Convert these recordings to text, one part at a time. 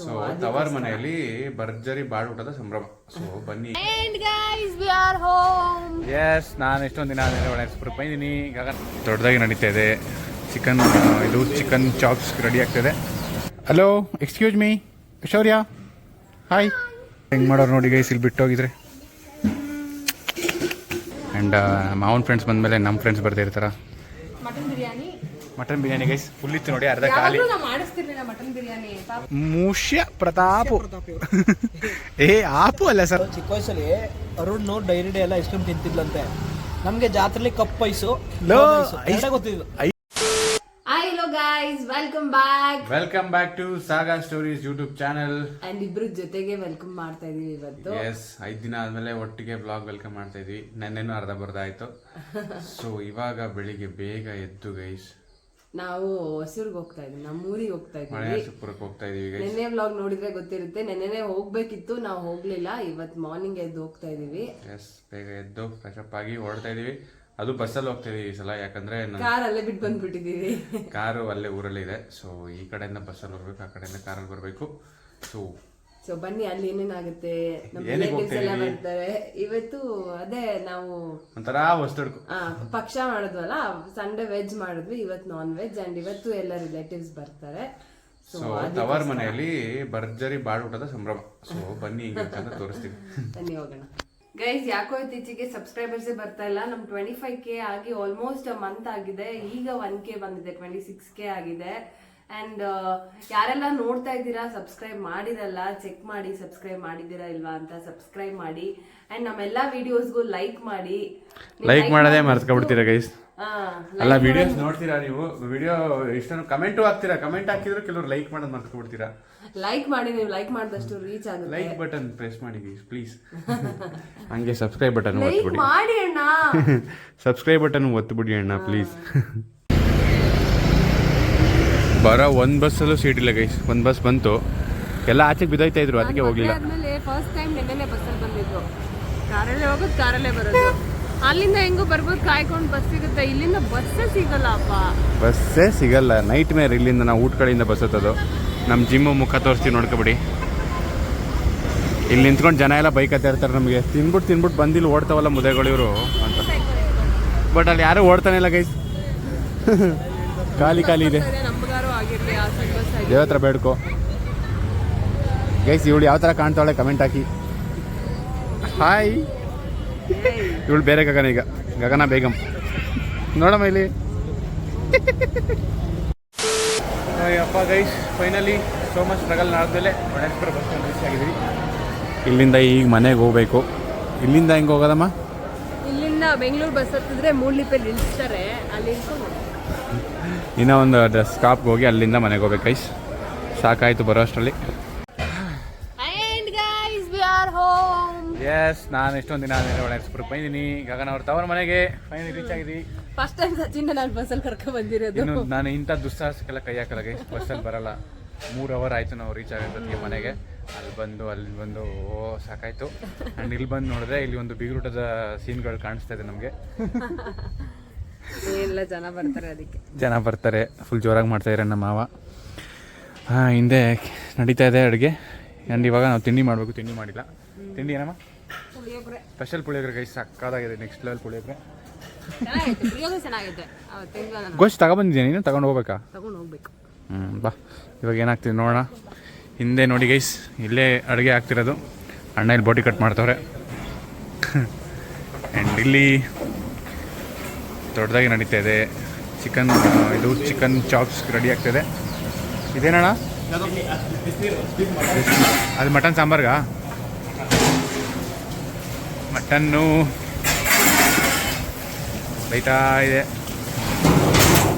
So ತವರ್ ಮನೆಯಲ್ಲಿ ಭರ್ಜರಿ ಬಾಡೂಟದ ಸಂಭ್ರಮ. ಸೊ ಬನ್ನಿ. ಎಸ್, ನಾನು ಎಷ್ಟೊಂದು ದಿನ ಒಳ್ಳೆ ಬಂದಿದ್ದೀನಿ. ಈಗ ದೊಡ್ಡದಾಗಿ ನಡೀತಾ ಇದೆ. ಚಿಕನ್ ಚಾಪ್ಸ್ ರೆಡಿ ಆಗ್ತಿದೆ. Hello, excuse me, Shaurya, hi. ಹೆಂಗೆ ಮಾಡೋರು ನೋಡಿ ಗೈಸ್, ಇಲ್ಲಿ ಬಿಟ್ಟು ಹೋಗಿದ್ರೆ. ಆ್ಯಂಡ್ ಮಾವನ ಫ್ರೆಂಡ್ಸ್ ಬಂದಮೇಲೆ ನಮ್ಮ ಫ್ರೆಂಡ್ಸ್ ಬರ್ತಾ ಇರ್ತಾರ. ಮಟನ್ ಬಿರಿಯಾನಿ ಗೈಸ್ ಫುಲ್ ಇತ್ತು ನೋಡಿ, ಅರ್ಧ ಖಾಲಿ. ಮೂಷ್ಯ ಪ್ರತಾಪ್ ಆಪು ಅಲ್ಲ ಸರ್. ಚಿಕ್ಕ ವಯಸ್ಸಲ್ಲಿ ಅರುಣ್ ಡೈರಿ ಡೇ ಎಲ್ಲ ಐಸ್ ಕ್ರೀಮ್ ತಿಂತಿದ್ಲಂತೆ. ನಮ್ಗೆ ಜಾತ್ರೆಲಿ ಕಪ್ ಐಸು ಗೊತ್ತಿದ್ದು. Hello guys, welcome back to Saga Stories YouTube channel. And ಇಬ್ರು ಜೊತೆಗೆ ವೆಲ್ಕಮ್ ಮಾಡ್ತಾ ಇದೀವಿ ಇವತ್ತು. ಎಸ್, 5 ದಿನ ಆದ್ಮೇಲೆ ಒಟ್ಟಿಗೆ ಬ್ಲಾಗ್ ವೆಲ್ಕಮ್ ಮಾಡ್ತಾ ಇದೀವಿ. ನೆನ್ನೆನೂ ಅರ್ಧ ಬರ್ಧ ಆಯ್ತು. ಸೊ ಇವಾಗ ಬೆಳಿಗ್ಗೆ ಬೇಗ ಎದ್ದು ಗೈಸ್ ನಾವು ಹೊಸೂರ್ಗೆ ಹೋಗ್ತಾ ಇದೀವಿ, ನಮ್ಮ ಊರಿಗೆ ಹೋಗ್ತಾ ಇದೀವಿ. ಮಳೆಯಾರ್ಸುಪುರಕ್ಕೆ ಹೋಗ್ತಾ ಇದೀವಿ. ನೆನ್ನೆ ವ್ಲಾಗ್ ನೋಡಿದ್ರೆ ಗೊತ್ತಿರುತ್ತೆ. ನೆನ್ನೆನೆ ಹೋಗ್ಬೇಕಿತ್ತು, ನಾವು ಹೋಗ್ಲಿಲ್ಲ. ಇವತ್ ಮಾರ್ನಿಂಗ್ ಎದ್ದು ಹೋಗ್ತಾ ಇದೀವಿ. ಎಸ್, ಬೇಗ ಎದ್ದು ಫ್ರೆಶ್ ಅಪ್ ಆಗಿ ಹೊರಡ್ತಾ ಇದೀವಿ. ಅದು ಬಸ್ಸಲ್ಲಿ ಹೋಗ್ತಾ ಇದೀವಿ ಈ ಸಲ, ಯಾಕಂದ್ರೆ ಕಾರ್ ಅಲ್ಲೇ ಬಿಟ್ಟು ಬಂದ್ಬಿಟ್ಟಿದೀವಿ. ಕಾರು ಅಲ್ಲೇ ಊರಲ್ಲಿ ಇದೆ. ಸೊ ಈ ಕಡೆಯಿಂದ ಬಸ್ಸಲ್ಲಿ ಹೋಗ್ಬೇಕು, ಆ ಕಡೆಯಿಂದ ಕಾರಲ್ಲಿ ಬರಬೇಕು. ಸೊ ಬನ್ನಿ, ಅಲ್ಲಿ ಏನೇನಾಗುತ್ತೆ, ನಮ್ಮ ರಿಲೇಟಿವ್ಸ್ ಎಲ್ಲ ಬರ್ತಾರೆ. ಇವತ್ತು ಅದೇ ನಾವು ಒಂಥರ ಹೊಸ್ತಡ್ಕು ಪಕ್ಷ ಮಾಡಿದ್ವಲ್ಲ, ಸಂಡೇ ವೆಜ್ ಮಾಡಿದ್ವಿ, ಇವತ್ತು ನಾನ್ ವೆಜ್. ಅಂಡ್ ಇವತ್ತು ಎಲ್ಲ ರಿಲೇಟಿವ್ಸ್ ಬರ್ತಾರೆ. ಸೊ ತವರ್ ಮನೆಯಲ್ಲಿ ಭರ್ಜರಿ ಬಾಡೂಟದ ಸಂಭ್ರಮ. ಸೊ ಬನ್ನಿ ಈಗ ತೋರಿಸ್ತೀವಿ. ಬನ್ನಿ ಹೋಗೋಣ ಗೈಸ್. ಯಾಕೋ ಇತ್ತೀಚೆಗೆ ಸಬ್ಸ್ಕ್ರೈಬರ್ಸ್ ಬರ್ತಾ ಇಲ್ಲ. ನಮ್ 25K ಆಗಿ ಆಲ್ಮೋಸ್ಟ್ ಮಂತ್ ಆಗಿದೆ. ಈಗ 1K ಬಂದಿದೆ, 26K ಆಗಿದೆ. ಅಂಡ್ ಯಾರೆಲ್ಲ ನೋಡ್ತಾ ಇದ್ದೀರಾ, ಸಬ್ಸ್ಕ್ರೈಬ್ ಮಾಡಿರಲ್ಲ, ಚೆಕ್ ಮಾಡಿ ಸಬ್ಸ್ಕ್ರೈಬ್ ಮಾಡಿದ್ದೀರಾ ಇಲ್ವಾ ಅಂತ ಸಬ್ಸ್ಕ್ರೈಬ್ ಮಾಡಿ. ಅಂಡ್ ನಮ್ಮೆಲ್ಲಾ ವಿಡಿಯೋಸ್ಗೂ ಲೈಕ್ ಮಾಡಿ. ಲೈಕ್ ಮಾಡೋದೇ ಮರ್ತ್ಕೊಬಿಡ್ತೀರಾ ಗೈಸ್. ಅಲ್ಲ, ವಿಡಿಯೋಸ್ ನೋಡ್ತೀರಾ ನೀವು, ವಿಡಿಯೋ ಇಷ್ಟೊಂದು ಕಮೆಂಟು ಹಾಕ್ತೀರಾ. ಕಮೆಂಟ್ ಹಾಕಿದ್ರು ಕೆಲವರು ಲೈಕ್ ಮಾಡೋದು ಮರ್ತ್ಕೊಬಿಡ್ತೀರಾ. ಲೈಕ್ ಮಾಡಿ, ನೀವು ಲೈಕ್ ಮಾಡಿದಷ್ಟು ರೀಚ್ ಆಗುತ್ತೆ. ಲೈಕ್ ಬಟನ್ ಪ್ರೆಸ್ ಮಾಡಿ ಪ್ಲೀಸ್. ಹಂಗೆ ಸಬ್ಸ್ಕ್ರೈಬ್ ಬಟನ್ ಒತ್ತುಬಿಡಿ. ಮಾಡಿ ಅಣ್ಣ, ಸಬ್ಸ್ಕ್ರೈಬ್ ಬಟನ್ ಒತ್ತುಬಿಡಿ ಅಣ್ಣ ಪ್ಲೀಸ್. ಬರೋ ಒಂದು ಬಸ್ಸಲ್ಲೂ ಸೀಟ್ ಇಲ್ಲ ಗೈಸ್. ಒಂದು ಬಸ್ ಬಂತು, ಎಲ್ಲ ಆಚೆಗೆ ಬಿದ್ದೋಯ್ತಾ ಇದ್ರು, ಅದಕ್ಕೆ ಹೋಗ್ಲಿಲ್ಲ. ಫಸ್ಟ್ ಟೈಮ್ ನೆನ್ನೆ ಬಸ್ಸಲ್ಲಿ ಬಂದಿದ್ರು. ಕಾರಲ್ಲೇ ಹೋಗೋದು, ಕಾರಲ್ಲೇ ಬರೋದು. ಅಲ್ಲಿಂದ ಹೆಂಗೋ ಬರ್ಬೋದು, ಕಾಯ್ಕೊಂಡು ಬಸ್ ಸಿಗುತ್ತೆ. ಇಲ್ಲಿಂದ ಬಸ್ಸೇ ಸಿಗಲ್ಲ ಅಪ್ಪ, ಬಸ್ಸೇ ಸಿಗಲ್ಲ. ನೈಟ್ ಮೇರ್. ಇಲ್ಲಿಂದ ನಾವು ಊಟ ಕಡೆಯಿಂದ ಬಸ್ ಹತ್ತೋದು. ನಮ್ಮ ಜಿಮ್ಮು ಮುಖ ತೋರಿಸ್ತೀವಿ, ನೋಡ್ಕೊಬಿಡಿ. ಇಲ್ಲಿ ನಿಂತ್ಕೊಂಡು ಜನ ಎಲ್ಲ ಬೈಕ್ ಹತ್ತಾ ಇರ್ತಾರೆ ನಮಗೆ, ತಿನ್ಬಿಟ್ಟು ಬಂದಿಲ್ಲಿ ಓಡ್ತಾವಲ್ಲ ಮುದೆಗಳು ಇವರು ಅಂತ. ಬಟ್ ಅಲ್ಲಿ ಯಾರು ಓಡ್ತಾನೆ ಇಲ್ಲ ಗೈಸ್, ಖಾಲಿ ಇದೆ. ದೇವತ್ರ ಬೇಡ್ಕೋ ಗೈಸ್. ಇವಳು ಯಾವ ಥರ ಕಾಣ್ತಾವಳೆ ಕಮೆಂಟ್ ಹಾಕಿ. ಹಾಯ್. ಇವಳು ಬೇರೆ ಗಗನ, ಈಗ ಗಗನ ಬೇಗಂ ನೋಡಮ್ಮ ಇಲ್ಲಿ. ಅಪ್ಪ guys, finally so much struggle ಆದಮೇಲೆ ಗಣೇಶ್ಪುರ ಬಸ್ ಸ್ಟ್ಯಾಂಡ್ ರೀಚ್ ಆಗಿದ್ವಿ. ಇಲ್ಲಿಂದ ಈಗ ಮನೆಗೆ ಹೋಗ್ಬೇಕು. ಇಲ್ಲಿಂದ ಹೆಂಗೆ ಹೋಗೋದಮ್ಮ? ಇಲ್ಲಿಂದ ಬೆಂಗಳೂರು ಬಸ್ ಹತ್ತಿದ್ರೆ ಮೂಡ್ಲಿಪಲ್ಲಿ ನಿಲ್ಲಿಸ್ತಾರೆ, ಅಲ್ಲಿ ಇನ್ನೂ ಒಂದು ಸ್ಟಾಪ್ಗೆ ಹೋಗಿ ಅಲ್ಲಿಂದ ಮನೆಗೆ ಹೋಗ್ಬೇಕು ಗೈಸ್. ಸಾಕಾಯಿತು ಬರೋ ಅಷ್ಟರಲ್ಲಿ. ಎಸ್, ನಾನು ಎಷ್ಟೊಂದು ದಿನ ಒಳ್ಳೆ ಬಂದಿದ್ದೀನಿ. ಗಗನ ಅವ್ರ ತವರ ಮನೆಗೆ ಫೈನಲಿ ರೀಚ್ ಆಗಿದ್ವಿ. ಫಸ್ಟ್ ಟೈಮ್ ಸಚಿನ್ ನಾನು ಬಸ್ಸಲ್ಲಿ ಕರ್ಕೊಂಡು ಬಂದಿರೋದು. ಇನ್ನು ನಾನು ಇಂಥ ದುಸ್ಸಾಹಸಕ್ಕೆಲ್ಲ ಕೈ ಹಾಕಲ್ಲ ಗೈಸ್. ಬಸ್ಸಲ್ಲಿ ಬರಲ್ಲ. 3 ಅವರ್ ಆಯಿತು ನಾವು ರೀಚ್ ಆಗೋದಕ್ಕೆ ಮನೆಗೆ. ಅಲ್ಲಿ ಬಂದು ಸಾಕಾಯಿತು. ಆ್ಯಂಡ್ ಇಲ್ಲಿ ಬಂದು ನೋಡಿದ್ರೆ ಇಲ್ಲಿ ಒಂದು ಬಿಗುರುಟದ ಸೀನ್ಗಳು ಕಾಣಿಸ್ತಾ ಇದೆ ನಮಗೆ. ಎಲ್ಲ ಜನ ಬರ್ತಾರೆ, ಅದಕ್ಕೆ ಜನ ಬರ್ತಾರೆ. ಫುಲ್ ಜೋರಾಗಿ ಮಾಡ್ತಾಯಿದ್ದಾರೆ ನಮ್ಮ ಮಾವ. ಹಿಂದೆ ನಡೀತಾ ಇದೆ ಅಡುಗೆ. ಆ್ಯಂಡ್ ಇವಾಗ ನಾವು ತಿಂಡಿ ಮಾಡಬೇಕು. ತಿಂಡಿ ಮಾಡಿಲ್ಲ. ತಿಂಡಿ ಏನಮ್ಮ? ಸ್ಪೆಷಲ್ ಪುಳಿಯೋಗರೆ ಗೈಸ್, ಸಕ್ಕತ್ತಾಗಿದೆ. Next level puliyogare. ಗೊಜ್ಜು ತಗೊಬಂದಿದ್ದೀನಿ, ನೀನು ತಗೊಂಡು ಹೋಗ್ಬೇಕಾ? ಬಾ, ಇವಾಗ ಏನಾಗ್ತಿದೆ ನೋಡೋಣ. ಹಿಂದೆ ನೋಡಿ ಗೈಸ್, ಇಲ್ಲೇ ಅಡುಗೆ ಆಗ್ತಿರೋದು. ಅಣ್ಣ ಇಲ್ಲಿ ಬೋಟಿ ಕಟ್ ಮಾಡ್ತವ್ರೆ. ಆ್ಯಂಡ್ ಇಲ್ಲಿ ದೊಡ್ಡದಾಗಿ ನಡೀತಾ ಇದೆ. ಚಿಕನ್ ಚಾಪ್ಸ್ ರೆಡಿ ಆಗ್ತಿದೆ. ಇದೇನಣ್ಣ? ಅದು ಮಟನ್ ಸಾಂಬಾರ್ಗಾ? ಮಟನ್ನು ಬೈತಾ ಇದೆ.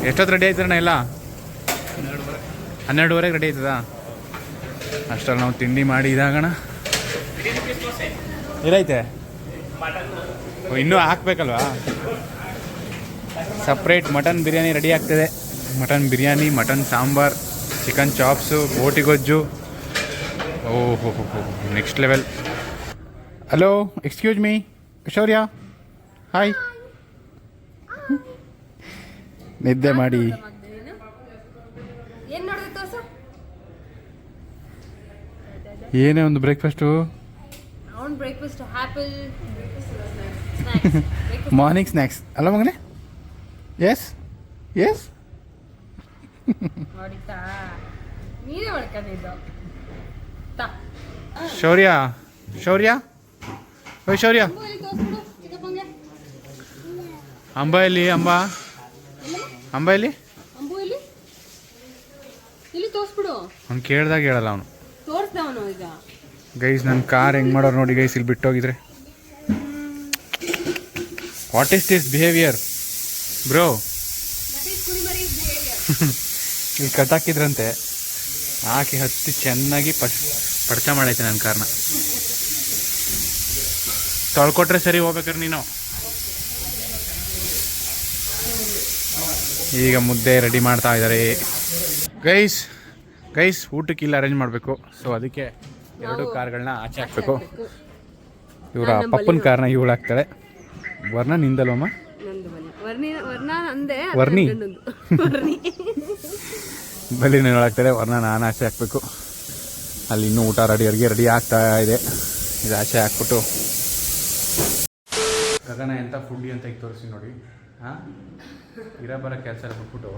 ಎಷ್ಟೊತ್ತು ರೆಡಿ ಆಯ್ತಣ್ಣ? ಎಲ್ಲ 12:30ಗೆ ರೆಡಿ ಆಯ್ತದಾ? ಅಷ್ಟರಲ್ಲಿ ನಾವು ತಿಂಡಿ ಮಾಡಿ ಇದಾಗೋಣ. ಎಲ್ಲೈತೆ? ಇನ್ನೂ ಹಾಕ್ಬೇಕಲ್ವಾ? ಸಪ್ರೇಟ್ ಮಟನ್ ಬಿರಿಯಾನಿ ರೆಡಿ ಆಗ್ತದೆ. Mutton biryani, mutton sambar, chicken chops, ಬೋಟಿ ಗೊಜ್ಜು. ಓಹೋ, next level. Hello, excuse me, Shaurya, hi. ನಿದ್ದೆ ಮಾಡಿ ಏನೇ ಒಂದು ಬ್ರೇಕ್ಫಾಸ್ಟು ಅವ್ನು ಬ್ರೇಕ್ಫಾಸ್ಟ್ ಆ್ಯಪಲ್ ಮಾರ್ನಿಂಗ್ ಸ್ನ್ಯಾಕ್ಸ್ ಅಲ್ಲ ಮಗನೇ ಎಸ್ ಎಸ್ ನೋಡಿತಾ ನೀನೇ ಮಾಡ್ಕೊಂಡಿದ್ದು ತಾ ಶೌರ್ಯ ಶೌರ್ಯ ಓಯ್ ಶೌರ್ಯ ಅಂಬ ಎಲ್ಲಿ ಅಂಬ ಅಂಬ ಎಲ್ಲಿ ಅಂಬು ಇಲ್ಲಿ ತೋರಿಸ್ಬಿಡು ಅವ್ನು ಕೇಳ್ದಾಗ ಹೇಳಲ್ಲ ಅವನು ತೋರಿಸ್ದ ಅವನು ಈಗ ಗೈಸ್ ನನ್ನ ಕಾರ್ ಹೆಂಗೆ ಮಾಡೋರು ನೋಡಿ ಗೈಸ್ ಇಲ್ಲಿ ಬಿಟ್ಟೋಗಿದ್ರೆ what is this behaviour bro ಇಲ್ಲಿ ಕಟ್ಟಾಕಿದ್ರಂತೆ ಹಾಕಿ ಹತ್ತಿ ಚೆನ್ನಾಗಿ ಪಡ್ಚ ಮಾಡೈತೆ ನನ್ನ ಕಾರ್ನ ತೊಳ್ಕೊಟ್ರೆ ಸರಿ ಹೋಗ್ಬೇಕಾರೆ ನೀನು ಈಗ ಮುದ್ದೆ ರೆಡಿ ಮಾಡ್ತಾ ಇದ್ದಾರೆ ಗೈಸ್ ಗೈಸ್ ಊಟಕ್ಕೆ ಇಲ್ಲಿ ಅರೇಂಜ್ ಮಾಡಬೇಕು ಸೊ ಅದಕ್ಕೆ 2 ಕಾರ್ಗಳನ್ನ ಆಚೆ ಹಾಕಬೇಕು ಇವರ ಪಪ್ಪನ ಕಾರ್ನ ಇವಳು ಹಾಕ್ತಾಳೆ ವರ್ಣ ನಿಂದಲ್ವಮ್ಮ ವರ್ಣಿ ಬಲಿ ನೀವು ಹಾಕ್ತಾರೆ ವರ್ಣ ನಾನು ಆಚೆ ಹಾಕಬೇಕು ಅಲ್ಲಿ ಇನ್ನೂ ಊಟ ಅಡುಗೆ ರೆಡಿ ಆಗ್ತಾ ಇದೆ ಇದು ಆಚೆ ಹಾಕ್ಬಿಟ್ಟು ಗಗನ ಎಂಥ ಫುಡ್ಡಿ ಅಂತ ಈಗ ತೋರಿಸಿ ನೋಡಿ ಹಾಂ ಬರೋ ಕೆಲಸ ಎಲ್ಲ ಬಿಟ್ಬಿಟ್ಟು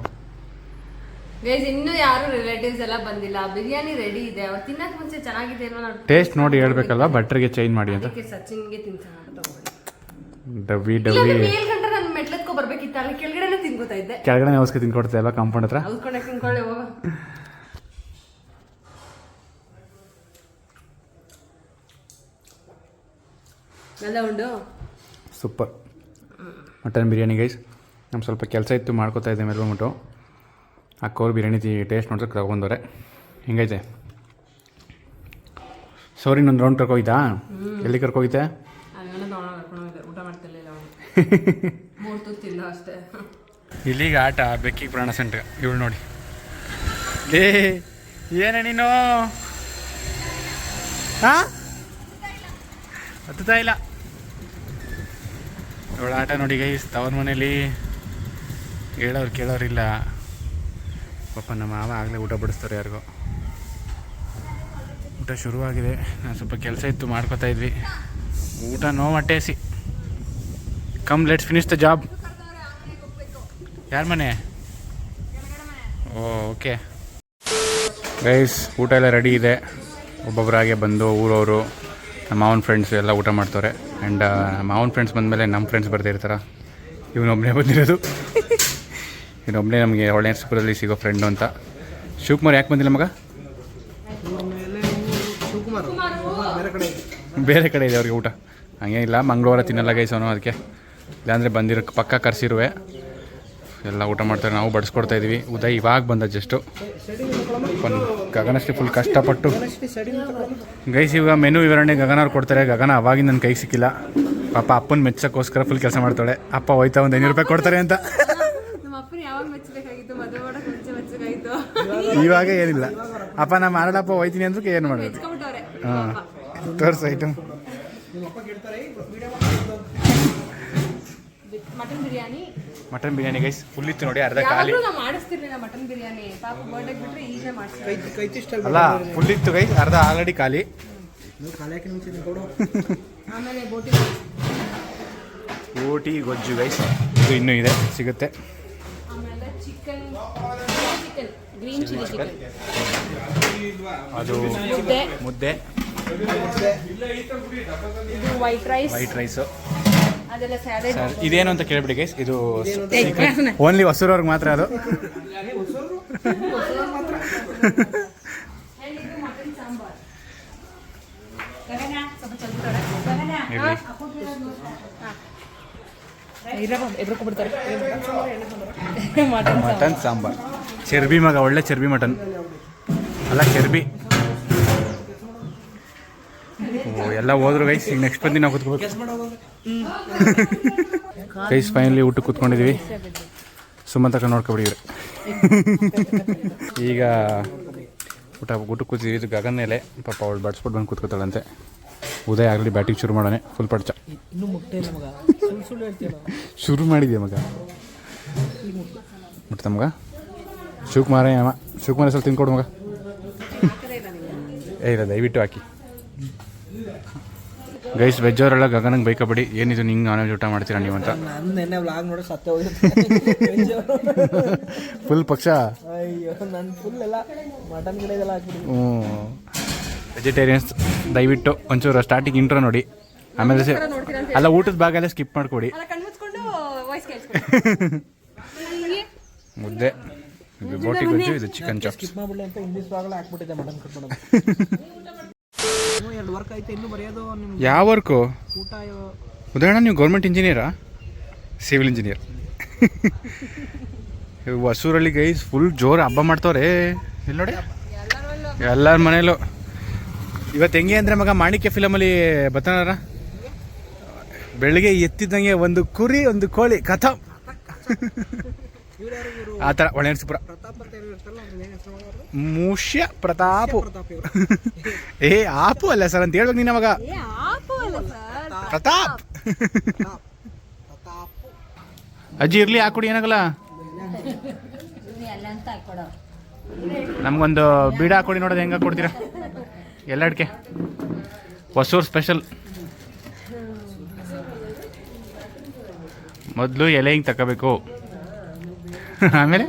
ಗೈಸ್ ಇನ್ನೂ ಯಾರು ರಿಲೇಟಿವ್ಸ್ ಎಲ್ಲ ಬಂದಿಲ್ಲ ಬಿರಿಯಾನಿ ರೆಡಿ ಇದೆ ಅವ್ರು ತಿನ್ನಕ್ಕೆ ಮುಂಚೆ ಚೆನ್ನಾಗಿದೆ ಅಲ್ವಾ ಟೇಸ್ಟ್ ನೋಡಿ ಹೇಳ್ಬೇಕಲ್ವಾ ಬಟ್ರಿಗೆ ಚೇಂಜ್ ಮಾಡಿ ಅಂತ ಸಚಿನ್ಗೆ ತಿನ್ಸೋಣ ಡಬ್ಬಿ ಮೇಲ್ಗಂಡ್ರೆ ನಾನು ಮೆಟ್ಲತ್ಕೊ ಬರ್ಬೇಕಿತ್ತು ಅಲ್ಲಿ ಕೆಳಗಡೆನೆ ತಿನ್ಕೋತಾ ಇದ್ದೆ ಕೆಳಗಡೆ ಔಸ್ಕೆ ತಿನ್ಕೊಡ್ತಾ ಅಲ್ವಾ ಕಾಂಪೌಂಡ್ ಹತ್ರ ಔಸ್ಕೊಂಡೆ ತಿನ್ಕೊಳ್ಳಿ ಹೋಗ ಎಲ್ಲ ಉಂಡು ಸೂಪರ್ ಮಟನ್ ಬಿರಿಯಾನಿ ಗೈಸ್ ನಮ್ಮ ಸ್ವಲ್ಪ ಕೆಲಸ ಇತ್ತು ಮಾಡ್ಕೋತಾ ಇದ್ದೆ ಮೇಲೆ ಬಂದ್ಬಿಟ್ಟು ಅಕ್ಕವ್ರು ಬಿರಿಯಾನಿ ಟೇಸ್ಟ್ ನೋಡ್ಸಕ್ಕೆ ತಗೊಂಡವ್ರೆ ಹಿಂಗೈತೆ ಸೌರಿ ಇನ್ನೊಂದು ರೌಂಡ್ ಕರ್ಕೋಯ್ತಾ ಎಲ್ಲಿ ಕರ್ಕೋಗಿದ್ದೆ ಊಟ ಮಾಡ್ತಿರ್ಲಿಲ್ಲ ಮೂರ್ತು ತಿಂದ ಅಷ್ಟೇ ಇಲ್ಲಿಗೆ ಆಟ ಬೆಕ್ಕಿಗೆ ಪ್ರಾಣ ಸೆಂಟ್ರ್ ಇವಳು ನೋಡಿ ಲೇ ಏನೇ ನೀನು ಹಾಂ ಹತ್ತುತ್ತಾ ಇಲ್ಲ ಇವಳ ಆಟ ನೋಡಿ ಗೈಸ್ ತವ್ರ ಮನೇಲಿ ಹೇಳೋರು ಕೇಳೋರಿಲ್ಲ ಪಾಪ ನಮ್ಮ ಮಾವ ಆಗಲೇ ಊಟ ಬಡಿಸ್ತಾರೆ ಯಾರಿಗೋ ಊಟ ಶುರುವಾಗಿದೆ ನಾನು ಸ್ವಲ್ಪ ಕೆಲಸ ಇತ್ತು ಮಾಡ್ಕೋತಾ ಇದ್ವಿ ಊಟ ನೋ ಹೊಟ್ಟೆಸಿ come let's finish the job ಯಾರ ಮನೆ ಓಕೆ ಗೈಸ್ ಊಟ ಎಲ್ಲ ರೆಡಿ ಇದೆ ಒಬ್ಬೊಬ್ಬರಾಗೆ ಬಂದು ಊರವರು ನಮ್ಮ ಮಾವನ ಫ್ರೆಂಡ್ಸ್ ಎಲ್ಲ ಊಟ ಮಾಡ್ತಾರೆ ಆ್ಯಂಡ್ ಮಾವನ ಫ್ರೆಂಡ್ಸ್ ಬಂದಮೇಲೆ ನಮ್ಮ ಫ್ರೆಂಡ್ಸ್ ಬರ್ತಿರ್ತಾರೆ ಇವನೊಬ್ಬನೇ ಬಂದಿರೋದು ಇವನೊಬ್ಬನೇ ನಮಗೆ ಒಳ್ಳೆ ಸ್ಕೂಲಲ್ಲಿ ಸಿಗೋ ಫ್ರೆಂಡು ಅಂತ ಶಿವಕುಮಾರ್ ಯಾಕೆ ಬಂದಿಲ್ಲ ಮಗ ಬೇರೆ ಕಡೆ ಇದೆ ಅವ್ರಿಗೆ ಊಟ ಹಂಗೇನಿಲ್ಲ ಮಂಗಳವಾರ ತಿನ್ನಲ್ಲ ಗೈಸವನು ಅದಕ್ಕೆ ಇಲ್ಲಾಂದರೆ ಬಂದಿರೋ ಪಕ್ಕ ಕರ್ಸಿರುವೆ ಎಲ್ಲ ಊಟ ಮಾಡ್ತಾರೆ ನಾವು ಬಡಿಸ್ಕೊಡ್ತಾ ಇದ್ದೀವಿ ಉದಯ್ ಇವಾಗ ಬಂದ ಜಸ್ಟು ಗಗನಶ್ರೀ ಫುಲ್ ಕಷ್ಟಪಟ್ಟು ಗೈಸ್ ಇವಾಗ ಮೆನು ವಿವರಣೆ ಗಗನ ಅವ್ರು ಕೊಡ್ತಾರೆ ಗಗನ ಅವಾಗಿಂದ ನನ್ನ ಕೈಗೆ ಸಿಕ್ಕಿಲ್ಲ ಪಾಪ ಅಪ್ಪನ ಮೆಚ್ಚಕ್ಕೋಸ್ಕರ ಫುಲ್ ಕೆಲಸ ಮಾಡ್ತಾಳೆ ಅಪ್ಪ ಹೋಯ್ತಾ ಒಂದು 500 ರೂಪಾಯಿ ಕೊಡ್ತಾರೆ ಅಂತ ಇವಾಗ ಏನಿಲ್ಲ ಅಪ್ಪ ನಾ ಮಾರಾಡಪ್ಪ ಹೋಯ್ತೀನಿ ಅಂದ್ರೆ ಏನು ಮಾಡಬೇಕು ಹಾಂ ತೋರ್ಸ item mutton biryani guys full ಇತ್ತು ನೋಡಿ ಅರ್ಧ ಖಾಲಿ ಅಲ್ಲ ಫುಲ್ ಇತ್ತು ಗೈಸ್ ಅರ್ಧ ಆಲ್ರೆಡಿ ಖಾಲಿ ಬೋಟಿ ಗೊಜ್ಜು ಗೈಸ್ ಇದು ಇನ್ನೂ ಇದೆ ಸಿಗುತ್ತೆ ಅದು ಮುದ್ದೆ ವೈಟ್ ರೈಸು ಇದೇನು ಅಂತ ಕೇಳ್ಬಿಡಿ ಗೈಸ್ ಇದು ಓನ್ಲಿ ಹೊಸೂರವ್ರಿಗೆ ಮಾತ್ರ ಅದು ಮಟನ್ ಸಾಂಬಾರ್ ಚರ್ಬಿ ಮಗ ಒಳ್ಳೆ ಚರ್ಬಿ ಮಟನ್ ಅಲ್ಲ ಚರ್ಬಿ ಎಲ್ಲ ಹೋದ್ರು ಗೈಸ್ ಈಗ ನೆಕ್ಸ್ಟ್ ಬಂದು ನಾವು ಕೂತ್ಕೋಬೇಕು ಗೈಸ್ ಫೈನಲಿ ಊಟಕ್ಕೆ ಕೂತ್ಕೊಂಡಿದ್ದೀವಿ ಸುಮ್ಮನೆ ತಕ್ಕ ನೋಡ್ಕೊಬಿಡಿವ್ರಿ ಈಗ ಊಟಕ್ಕೆ ಕೂತಿದ್ವಿ ಇದು ಗಗನ್ ಮೇಲೆ ಪಾಪ ಅವಳು ಬಡ್ಸ್ಬಿಟ್ಟು ಬಂದು ಕೂತ್ಕೋತಾಳಂತೆ ಉದಯ ಆಗಲಿ ಬ್ಯಾಟಿಂಗ್ ಶುರು ಮಾಡೋಣ ಫುಲ್ ಪಡ್ಚ ಶುರು ಮಾಡಿದ್ಯಾ ಮಗ ಮುಟ್ತ ಮಗ ಶಿವಕುಮಾರ ಸ್ವಲ್ಪ ತಿನ್ಕೊಡು ಮಗ ಇಲ್ಲ ದಯವಿಟ್ಟು ಹಾಕಿ ಗೈಸ್. ವೆಜ್ ಅವರೆಲ್ಲ ಗಗನಂಗೆ ಬೈಕಬೇಡಿ, ಏನಿದು ನಿಂಗೆ ನಾನ್ ವೆಜ್ ಊಟ ಮಾಡ್ತೀರಾ ನೀವು ಅಂತ. ನಾನು ನೆನ್ನೆ ವ್ಲಾಗ್ ನೋಡಿ ಸತ್ತೆ ಹೋಗಿದ್ದೆ. ಫುಲ್ ಪಕ್ಷ. ಅಯ್ಯೋ ನಾನು ಫುಲ್ ಎಲ್ಲ ಮಟನ್ ಕಡೆ ಇದೆಲ್ಲ ಹಾಕ್ಬಿಟ್ಟು. ವೆಜಿಟೇರಿಯನ್ಸ್ ದಯವಿಟ್ಟು ಒಂಚೂರು ಸ್ಟಾರ್ಟಿಂಗ್ ಇಂಟ್ರೋ ನೋಡಿ, ಆಮೇಲೆ ಅಲ್ಲ ಊಟದ ಭಾಗ ಎಲ್ಲ ಸ್ಕಿಪ್ ಮಾಡ್ಕೊಡಿ. ಮುದ್ದೆ, ಇದು ಬೋಟಿ ಗೊಜ್ಜು, ಇದು ಚಿಕನ್ ಚಾಪ್ಸ್. ಸ್ಕಿಪ್ ಮಾಡ್ಬಿಡಿ ಅಂತ ಇಂಗ್ಲೀಷ್ ಭಾಗಲ್ಲ ಹಾಕ್ಬಿಟ್ಟಿದ್ದೆ ಮಟನ್ ಕಟ್ ಮಾಡೋದು. 2 ವರ್ಕ್ ಆಯ್ತು, ಇನ್ನೂ ಬರೆಯೋದು. ನಿಮ್ಗೆ ಯಾವ ವರ್ಕು? ಊಟ ಉದಾಹರಣೆ ನೀವು ಗೌರ್ಮೆಂಟ್ ಇಂಜಿನಿಯರಾ? Civil engineer. ಹೊಸೂರಲ್ಲಿ ಗೈಸ್ ಫುಲ್ ಜೋರು ಹಬ್ಬ ಮಾಡ್ತವ್ರೆ. ಇಲ್ಲಿ ನೋಡಿ ಎಲ್ಲರ ಮನೇಲೂ. ಇವತ್ತು ಹೆಂಗೆ ಅಂದರೆ ಮಗ ಮಾಣಿಕ್ಯ ಫಿಲಮಲ್ಲಿ ಬತ್ತಾನಾರ, ಬೆಳಿಗ್ಗೆ ಎತ್ತಿದ್ದಂಗೆ ಒಂದು ಕುರಿ ಒಂದು ಕೋಳಿ ಕಥಮ್ ಆ ಥರ. ಒಳ್ಳೆನರಸೀಪುರ ಮುಷ್ಯ ಪ್ರತಾಪು. ಏ ಆಪು ಅಲ್ಲ ಸರ್ ಅಂತ ಹೇಳ್ಬೇಕು ನೀನು ಅವಾಗ. ಪ್ರತಾಪ್. ಅಜ್ಜಿ ಇರ್ಲಿ ಹಾಕೊಡಿ, ಏನಾಗಲ್ಲ. ನಮ್ಗೊಂದು ಬೀಡ ಹಾಕೊಡಿ, ನೋಡೋದು ಹೆಂಗೆ ಕೊಡ್ತೀರಾ. ಎಲ್ಲ ಅಡಿಕೆ ಹೊಸೂರು ಸ್ಪೆಷಲ್. ಮೊದಲು ಎಲೆ ಹಿಂಗೆ ತಗೋಬೇಕು, ಆಮೇಲೆ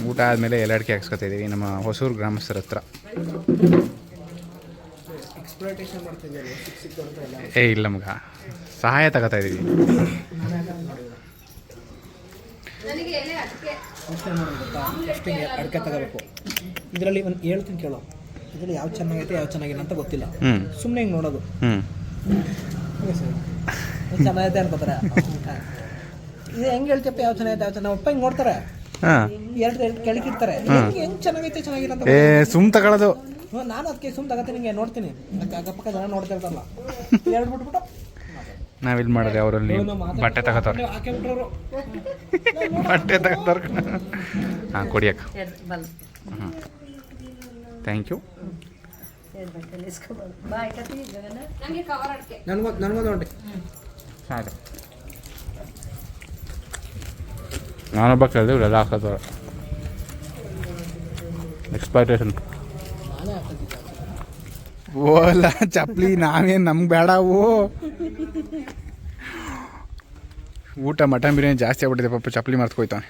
ಊಟ ಆದಮೇಲೆ ಎಲೆ ಅಡಿಕೆ ಹಾಕ್ಸ್ಕೊತಾ ಇದ್ದೀವಿ ನಮ್ಮ ಹೊಸೂರು ಗ್ರಾಮಸ್ಥರ ಹತ್ರ. ಏ ಇಲ್ಲ ಮಗ, ಸಹಾಯ ತಗೋತಾ ಇದ್ದೀವಿ. ಅಡಿಕೆ ತಗೋಬೇಕು. ಇದರಲ್ಲಿ ಒಂದು ಹೇಳ್ತೀನಿ ಕೇಳೋ, ಇದರಲ್ಲಿ ಯಾವ ಚೆನ್ನಾಗೈತೆ ಯಾವ ಚೆನ್ನಾಗಿಲ್ಲ ಅಂತ ಗೊತ್ತಿಲ್ಲ. ಸುಮ್ಮನೆ ಹಿಂಗೆ ನೋಡೋದು. ಚೆನ್ನಾಗೈತೆ ಅನ್ಕೋತಾರೆ. ಇದು ಹೆಂಗೆ ಹೇಳ್ತಪ್ಪ ಯಾವ ಚೆನ್ನಾಗೈತೆ ಯಾವ ಚೆನ್ನಾಗಿ ಅಪ್ಪ ಹಿಂಗೆ ನೋಡ್ತಾರೆ. ಎರಡು ಕೆಳಗಿರ್ತಾರೆ. ಹೆಂಗೆ ಚೆನ್ನಾಗೈತೆ ಚೆನ್ನಾಗಿಲ್ಲ ಅಂತ ಸುಮ್ ತಗೊಳ್ಳೋದು. ನಾನು ಅದಕ್ಕೆ ಸುಮ್ ತಗೋತೀನಿ, ಹಿಂಗೆ ನೋಡ್ತೀನಿ. ಅಕ್ಕಪಕ್ಕ ಜನ ನೋಡ್ತಾ ಇರ್ತಾರಲ್ಲ, ಎರಡು ಬಿಟ್ಬಿಟ್ಟು ನಾವಿಲ್ಲಿ ಮಾಡಿದ್ರೆ ಅವರಲ್ಲಿ ಬಟ್ಟೆ ತಗೋತಾರೆ. ಬಟ್ಟೆ ತಗೋತಾರೆ. ಹಾಂ ಕೊಡಿಯಕ್ಕ. ಹಾಂ ಥ್ಯಾಂಕ್ ಯು. ನನಗೊಂದು ನೋಡಿ ಸಾಕು. ನಾನೊಬ್ಬ ಕೇಳಿದೆ, ಇವರೆಲ್ಲ ಹಾಕೋತಾರೆ. ಎಕ್ಸ್ಪ್ಲಾಯ್ಟೇಷನ್. ಓಲ್ಲ ಚಪ್ಪಲಿ ನಾವೇನು ನಮ್ಗೆ ಬೇಡವು. ಊಟ ಮಟನ್ ಬಿರಿಯಾನಿ ಜಾಸ್ತಿ ಆಗ್ಬಿಟ್ಟಿದೆ ಪಾಪ, ಚಪ್ಪಲಿ ಮರ್ತ್ಕೋಯ್ತಾನೆ.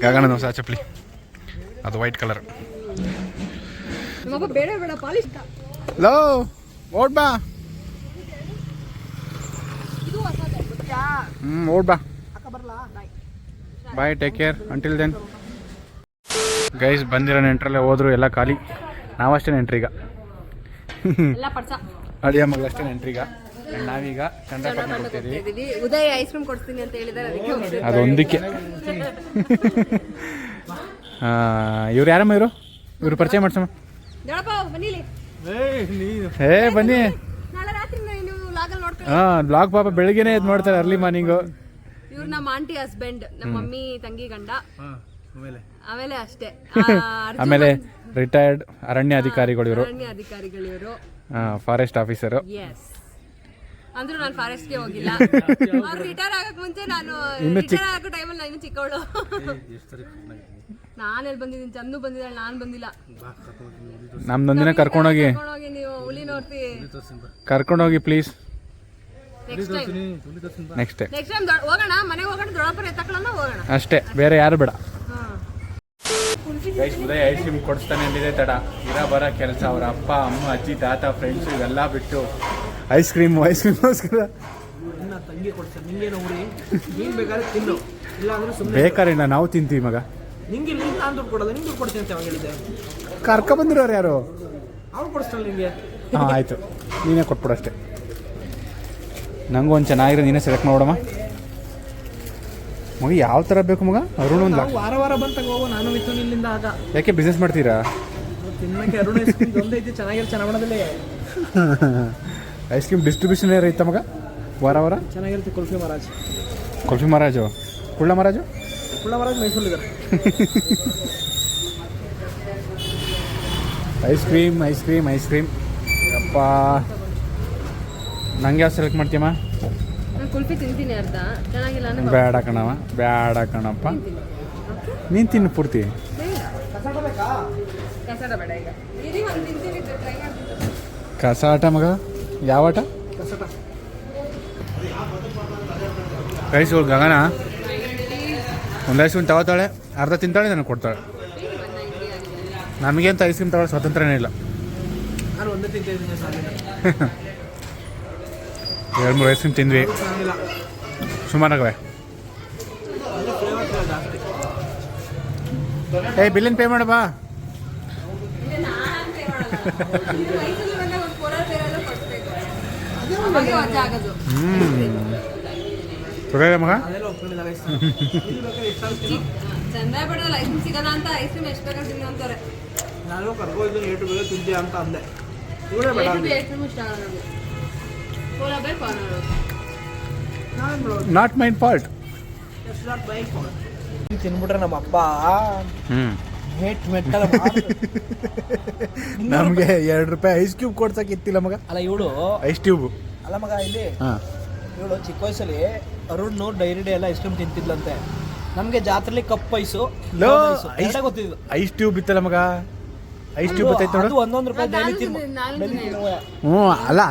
ಗಗನ ಹೊಸ ಚಪ್ಪಲಿ, ಅದು ವೈಟ್ ಕಲರ್. ಲೋ ಓಡ್ ಬಾ. ಓಡ್ ಬಾ. Bye, take care until then. Guys ಬಂದಿರೋ ನೆಂಟ್ರಲ್ಲೇ ಹೋದ್ರು, ಎಲ್ಲ ಖಾಲಿ. ನಾವಷ್ಟೇ ನೆಂಟ್ರೀಗ. ಅಡಿಯ ಮಗಳಷ್ಟೇ ನೆಂಟ್ರೀಗ. ನಾವೀಗ ಚಂದ್ರಪಟ್ಟಣ ಕೊಡ್ತಿದ್ದೀವಿ. ಉದಯ್ ಐಸ್ ಕ್ರೀಮ್ ಕೊಡ್ತೀನಿ ಅಂತ ಹೇಳಿದಾರೆ, ಅದೊಂದಕ್ಕೆ. ಇವ್ರು ಯಾರಮ್ಮ ಇವರು ಪರಿಚಯ ಮಾಡ್ಸಮ್ಮ. ಏ ಬನ್ನಿ. ಬ್ಲಾಗ್ ಪಾಪ ಬೆಳಿಗ್ಗೆನೆ ಎದ್ದು ನೋಡ್ತಾರೆ, ಅರ್ಲಿ ಮಾರ್ನಿಂಗು. ಇವ್ರು ನಮ್ಮ ಆಂಟಿ ಹಸ್ಬೆಂಡ್, ನಮ್ಮ ಮಮ್ಮಿ ತಂಗಿ ಗಂಡ. ಆಮೇಲೆ ಅಷ್ಟೇ. ಆಮೇಲೆ ರಿಟೈರ್ಡ್ ಅರಣ್ಯ ಅಧಿಕಾರಿಗಳು ಇವರು. Forest officer. ಅಂದ್ರೂ ನಾನು ಫಾರೆಸ್ಟ್ಗೆ ಹೋಗಿಲ್ಲ. ಅವ್ರು ರಿಟೈರ್ ಆಗಕ್ ಮುಂಚೆ ನಾನು ರಿಟೈರ್ ಆಗೋ ಟೈಮಲ್ಲಿ ನಾನು ಇನ್ನು ಚಿಕ್ಕವಳು. ನಾನೆಲ್ಲಿ ಬಂದಿದ್ದೀನಿ, ಚಂದು ಬಂದಿದ್ದಾಳೆ, ನಾನು ಬಂದಿಲ್ಲ. ನಮ್ದೊಂದಿನ ಕರ್ಕೊಂಡೋಗಿ ನೀವು ಹುಲಿ ನೋಡ್ತಿ, ಕರ್ಕೊಂಡೋಗಿ ಪ್ಲೀಸ್. ನೆಕ್ಸ್ಟ್ ಟೈಮ್ ಹೋಗೋಣ, ಮನೆಗೆ ಹೋಗೋಣ, ದೊಡ್ಡಪ್ಪನ ಎತ್ತಕೊಳ್ಳೋಣ, ಹೋಗೋಣ ಅಷ್ಟೇ, ಬೇರೆ ಯಾರು ಬೇಡ. ಉದಯ್ ಐಸ್ ಕ್ರೀಮ್ ಕೊಡಿಸ್ತಾನೆ ಅಂದಿದೆ ತಡ. ಬರೋ ಕೆಲಸ ಅವ್ರ ಅಪ್ಪ ಅಮ್ಮ ಅಜ್ಜಿ ತಾತ ಫ್ರೆಂಡ್ಸ್ ಇವೆಲ್ಲ ಬಿಟ್ಟು ಐಸ್ ಕ್ರೀಮ್ಗೋಸ್ಕರ ತಂಗಿ ಕೊಡ್ತಾರೆ. ನಿಂಗೇನು ಊರಿ ನೀನು ಬೇಕಾದ್ರೆ ತಿನ್ನು, ಇಲ್ಲ ಅಂದ್ರೆ ಸುಮ್ಮನೆ ಬೇಕಾರೆ ನಾವು ತಿಂತೀವಿ ಮಗ. ನಿಂಗೆ ನಾನು ದುಡ್ಡು ಕೊಡೋದು, ನಿಂಗೆ ದುಡ್ಡು ಕೊಡ್ತೀನಿ ಅಂತ ಅವಾಗ ಹೇಳಿದ್ದೆ. ಕರ್ಕೊಬಂದಿರೋರು ಯಾರು? ಅವ್ರು ಕೊಡಿಸ್ತಾಳೆ ನಿಂಗೆ. ಹಾಂ ಆಯಿತು, ನೀನೇ ಕೊಟ್ಬಿಡು ಅಷ್ಟೇ. ನನಗೂ ಒಂದು ಚೆನ್ನಾಗಿರೋ ನೀನೇ ಸೆಲೆಕ್ಟ್ ಮಾಡ್ಬಿಡಮ್ಮ. ಮಗ ಯಾವ ಥರ ಬೇಕು ಮಗ? ಅರುಣ್ ಒಂದು ವಾರ ಬಂತಾಗ ಹೋಗು, ನಾನು ಮಿಥುನ್ ಇಲ್ಲಿಂದ ಆಗ. ಯಾಕೆ ಬಿಸ್ನೆಸ್ ಮಾಡ್ತೀರಾ? ತಿನ್ನಕ್ಕೆ ಅರುಣ್ ಐಸ್ ಕ್ರೀಮ್ ಒಂದೈತಿ, ಚೆನ್ನಾಗಿರೋ ಚೆನ್ನಾಗಿ ಐಸ್ ಕ್ರೀಮ್ ಡಿಸ್ಟ್ರಿಬ್ಯೂಷನ್ ಇರುತ್ತೆ ಮಗ. ವಾರ ಚೆನ್ನಾಗಿರುತ್ತೆ. ಕುಲ್ಫಿ ಮಹಾರಾಜು ಕುಳ್ಳ ಮಹಾರಾಜು ಮೈಸೂರಿದ್ದಾರೆ. ಐಸ್ ಕ್ರೀಮ್ ಅಪ್ಪ ನಂಗೆ ಯಾವ ಸೆಲೆಕ್ಟ್ ಮಾಡ್ತೀಯಮ್ಮ? ನಾನು ಕುಲ್ಫಿ ತಿಂತೀನಿ ಅರ್ಧ, ಚೆನ್ನಾಗಿಲ್ಲ ಅಂದ್ರೆ ಬೇಡ ಕಣವ, ಬೇಡ ಕಣಪ್ಪ, ನೀನು ತಿನ್ನು ಪೂರ್ತಿ. ಕಸಡ ಬೇಡ ಈಗ. ಇರಿ ಒಂದು ತಿಂತೀನಿ, ಟ್ರೈ ಮಾಡ್ತೀನಿ. ಕಸ ಆಟ ಮಗ, ಯಾವ ಆಟ? ರೈಸ್ ಗಗನ ಒಂದು ಐಸ್ ಕ್ರೀಮ್ ತಗೋತಾಳೆ, ಅರ್ಧ ತಿಂತಾಳೆ, ನನಗೆ ಕೊಡ್ತಾಳೆ. ನಮಗೆ ಅಂತ ಐಸ್ ಕ್ರೀಮ್ ತಗೊಳ್ಳೋ ಸ್ವಾತಂತ್ರ್ಯನೇ ಇಲ್ಲ. ನಾನು ಒಂದೇ ತಿಂತಿದ್ದೀನಿ ಸಾಲಿನ. 2-3 ಐಸ್ ಕ್ರೀಮ್ ತಿಂದ್ವಿ, ಸುಮಾರಾಗವೆ. ಏಯ್ ಬಿಲ್ಲಿನ ಪೇ ಮಾಡಬಾ. ಮಗ ಅದೆಲ್ಲ ಒಪ್ಕೊಂಡಿಲ್ಲ guys. ಚಂದ ಬಿಡಲ್ಲ ಐಸ್ ಕ್ರೀಮ್ ಸಿಗಲ್ಲ ಅಂತ ಐಸ್ ಕ್ರೀಮ್ ಎಷ್ಟು ಬೇಕಾದ್ರೆ ತಿನ್ನು ಅಂತಾರೆ. ನಾನು ಕರ್ಕೊಂಡು ಏಟು ಬೇಗ ತಿಂತೀಯ ಅಂತ ಅಂದೆ. ಇವರೇ ಬೇಡ ಅಂದೆ. ಐಸ್ ಕ್ರೀಮ್ ಇಷ್ಟ ಆಗಲ್ಲ ನನಗೆ. ಕೋಲಾ ಬೇಕು ಅನ್ನೋದು. ನಾನು ಬಿಡೋದು. Not my fault. It's not my fault. ತಿನ್ಬಿಟ್ರೆ ನಮ್ಮ ಅಪ್ಪ ಮೆಟ್ಟಲ್ಲ ನಮಗೆ ₹2 ಐಸ್ ಕ್ಯೂಬ್ ಕೊಡ್ಸಕ್ಕಿತ್ತಿಲ್ಲ ಮಗ. ಅಲ್ಲ ಇವಳು ಐಸ್ ಟ್ಯೂಬ್ ಅಲ್ಲ ಮಗ, ಇಲ್ಲಿ ಹಾಂ. ಇವಳು ಚಿಕ್ಕ ವಯಸ್ಸಲ್ಲಿ ಅರುಣ್ ಡೈರಿ ಡೇ ಎಲ್ಲ ಐಸ್ ಕ್ರೀಮ್ ತಿಂತಿದ್ಲಂತೆ. ನಮಗೆ ಜಾತ್ರೆಲಿ ಕಪ್ ಐಸು ಗೊತ್ತಿದ್ದು. ಐಸ್ ಟ್ಯೂಬ್ ಇತ್ತಲ್ಲ ಮಗ, ಐಸ್ ಟ್ಯೂಬ್ ಬರ್ತೈತೆ ನೋಡು. ₹1 ಡೈಲಿ ಹ್ಞೂ ಅಲ್ಲ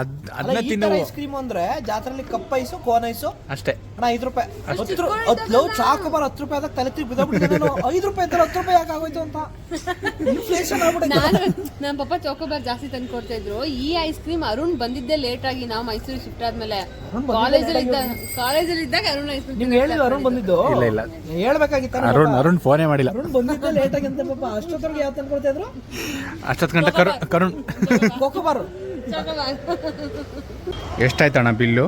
ಅದನ್ನ ತಿನ್ನವು. ಐಸ್ ಕ್ರೀಮ್ ಅಂದ್ರೆ ಜಾತ್ರೆಲಿ ಕಪ್ ಐಸು, ಕೋನ್ ಐಸು ಅಷ್ಟೇ. ಅಣ್ಣ ₹5 ಚಾಕೋಬಾರ್ ₹10 ಆದಾಗ ತಲೆ ತಿರುಗಿ ಬಿದ್ದೋಗ್ಬಿಟ್ಟಿದೆ. ನಾನು ₹5 ಅಂತ ₹10 ಯಾಕೆ ಆಗೋಯ್ತು ಅಂತ ಇನ್ಫ್ಲೇಷನ್ ಆಗ್ಬಿಟ್ಟಿದೆ. ನಮ್ಮ ಪಪ್ಪ ಚೋಕೋಬಾರ್ ಜಾಸ್ತಿ ತಂದು ಕೊಡ್ತಾ ಇದ್ರು. ಈ ಐಸ್ ಕ್ರೀಮ್ ಅರುಣ್ ಬಂದಿದ್ದೆ ಲೇಟ್ ಆಗಿ, ನಾವು ಮೈಸೂರು ಶಿಫ್ಟ್ ಆದ್ಮೇಲೆ. ಕಾಲೇಜಲ್ಲಿ ಇದ್ದಾಗ ಅರುಣ್ ಐಸ್ ಕ್ರೀಮ್ ನಿಮ್ಗೆ ಹೇಳಿದ್ರು ಅರುಣ್ ಬಂದಿದ್ದು? ಇಲ್ಲ ಹೇಳ್ಬೇಕಾಗಿತ್ತ. ಅರುಣ್ ಫೋನೇ ಮಾಡಿಲ್ಲ. ಅರುಣ್ ಬಂದಿದ್ದೆ ಲೇಟ್ ಆಗಿ ಅಂತ ಪಾಪ. ಅಷ್ಟೊತ್ತಿಗೆ ಯಾವ ತಂದು ಕೊಡ್ತಾ ಇದ್ರು? ಅಷ್ಟೊತ್ತು ಗಂಟೆ ಕರುಣ್ ಕೋಕೋಬಾರು. ಎಷ್ಟಾಯ್ತಣ್ಣ ಬಿಲ್ಲು?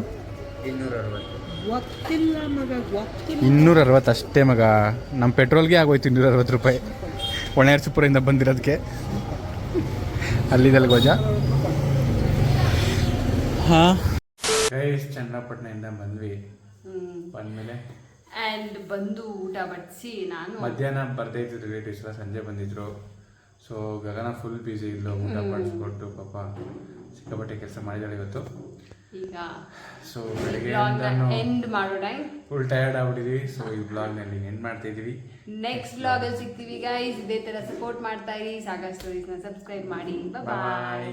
ಗೊತ್ತಿಲ್ಲ ಮಗ, ಗೊತ್ತಿಲ್ಲ. 260 ಅಷ್ಟೇ ಮಗ. ನಮ್ಮ ಪೆಟ್ರೋಲ್ಗೆ ಆಗೋಯ್ತು ₹260. ಒಣೆರ್ಸಿಪುರದಿಂದ ಬಂದಿರೋದಕ್ಕೆ ಅಲ್ಲಿದಲ್ಲಿ ಗೋಜ. ಹಾಂ ಗೈಸ್, ಚನ್ನಪಟ್ಟಣದಿಂದ ಬಂದ್ಮೇಲೆ ಆ್ಯಂಡ್ ಬಂದು ಊಟ ಬಡಿಸಿ ನಾನು ಮಧ್ಯಾಹ್ನ ಬರ್ದೇ ಇದ್ರು ರಿಲೇಟಿವ್ಸ್, ಸಂಜೆ ಬಂದಿದ್ರು. ಸೊ ಗಗನ ಫುಲ್ ಬ್ಯುಸಿ ಇದ್ಲು, ಊಟ ಮಾಡಿಸ್ಕೊಟ್ಟು ಪಾಪ ಸಿಕ್ಕಾಪಟ್ಟೆ ಕೆಲಸ ಮಾಡಿದಾಳೆ ಇವತ್ತು. ಈಗ ಸೊ ಬೆಳಗ್ಗೆ ಎಂಡ್ ಮಾಡೋ ಟೈಮ್, ಫುಲ್ ಟಯರ್ಡ್ ಆಗ್ಬಿಟ್ಟಿದ್ವಿ. ಸೊ ಈ ಬ್ಲಾಗ್ನಲ್ಲಿ ಎಂಡ್ ಮಾಡ್ತಾ ಇದೀವಿ. ನೆಕ್ಸ್ಟ್ ಬ್ಲಾಗಲ್ಲಿ ಸಿಗ್ತೀವಿ ಗೈಸ್. ಇದೇ ಥರ ಸಪೋರ್ಟ್ ಮಾಡ್ತಾ ಇರಿ. ಸಾಗರ್ ಸ್ಟೋರೀಸ್ನ ಸಬ್ಸ್ಕ್ರೈಬ್ ಮಾಡಿ. ಬಾಯ್.